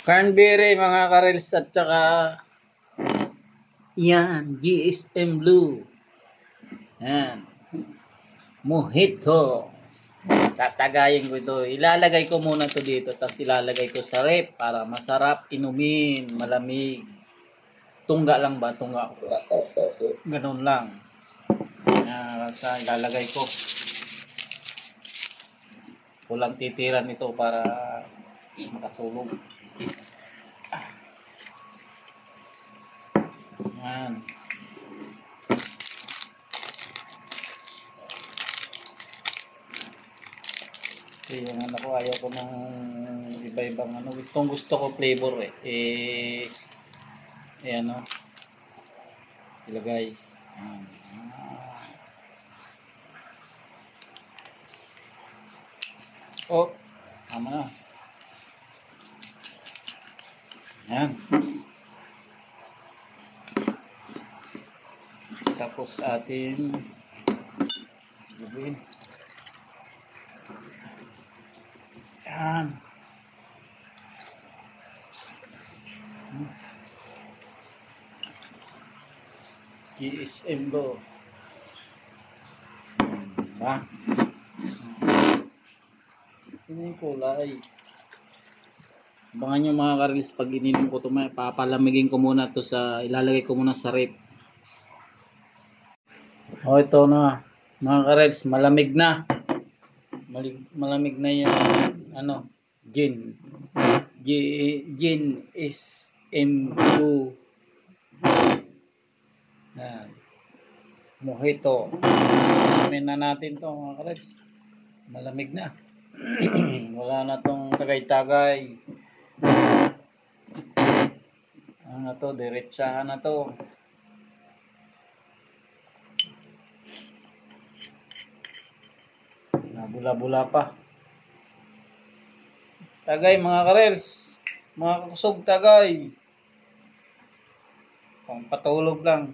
Cranberry mga karels at saka yan, GSM Blue. Yan. Mojito. Tatagayin ko ito. Ilalagay ko muna to dito tapos ilalagay ko sa rep para masarap inumin, malamig. Tungga lang ba? Tungga. Ganun lang. Yan, ilalagay ko. Walang titiran ito para makatulog. Yan. Okay, yung ano ko, ayaw ko ng iba-ibang ano. Itong gusto ko flavor is ayan o. Ilagay. Oh, tama na. Ayan. Tapos atin gawin. Yan. GSM Go. Diba? Ito yung kulay. Abangan nyo mga karils pag ininom ko ito. Papalamigin ko muna ito sa, ilalagay ko muna sa rep. O ito na mga karils, malamig na. Malamig na yung ano, gin. Gin is M2. Yan. Mojito. Inumin na natin to mga karils. Malamig na. Wala na tong tagay-tagay. Ano na to, diretsahan na to. Bula-bula pa. Tagay mga karels. Mga kusog tagay. Pampatulog lang.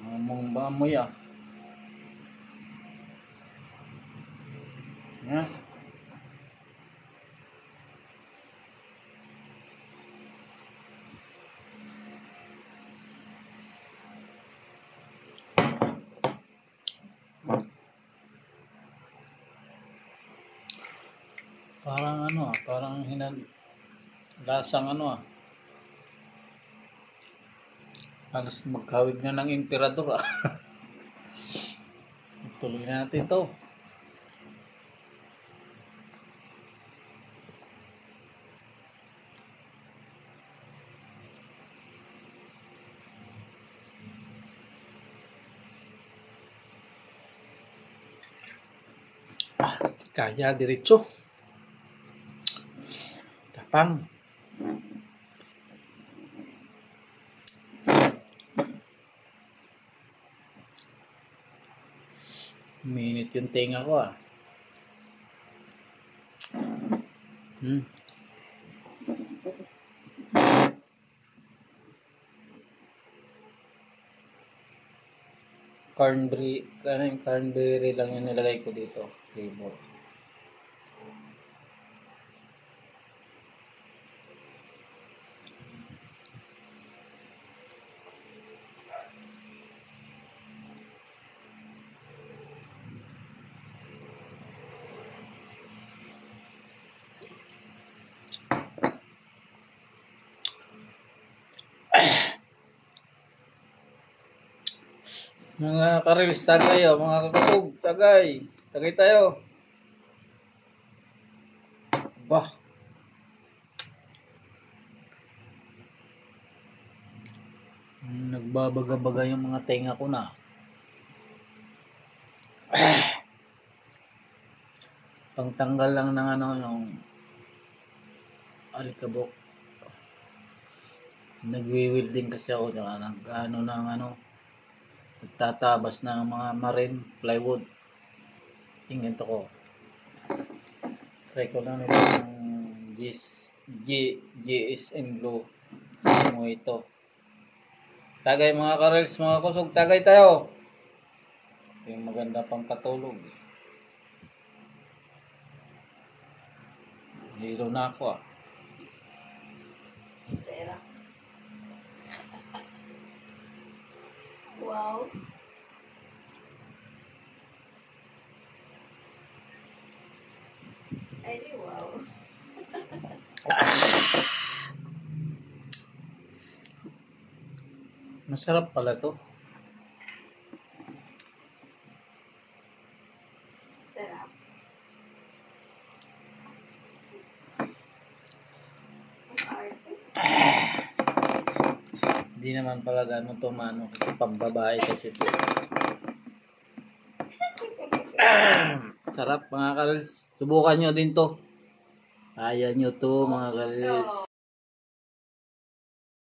Mamong bamoy ah. Yan. Parang ano ah, parang lasang ano ah. Halos magkawig na ng emperador ah. Tuloy na natin to. Kaya diretso. Tapang. Minute yung tenga ko ah. Cranberry lang yung nilagay ko dito. Flavor. Mga karils, tagay oh, mga kakusog, tagay. Tagay tayo. Bah. Nagbabaga-baga yung mga tenga ko na. Pangtanggal lang ng ano, yung alikabok. Nagwi-welding kasi ako, nagtatabas ng mga marine plywood. Tingnan to ko. Try ko lang itong GSM Blue. Mo ito. Tagay mga karels, mga kusog, tagay tayo. Yung maganda pang patulog. Hilo na ako ah. Sarap. Wow. Ay, di wow. Masarap pala to. Sarap. Ang arte. Hindi naman pala gano'n to mano kasi pambabae kasi to. Sarap mga kalils. Subukan nyo din to. Kaya nyo to mga kalils.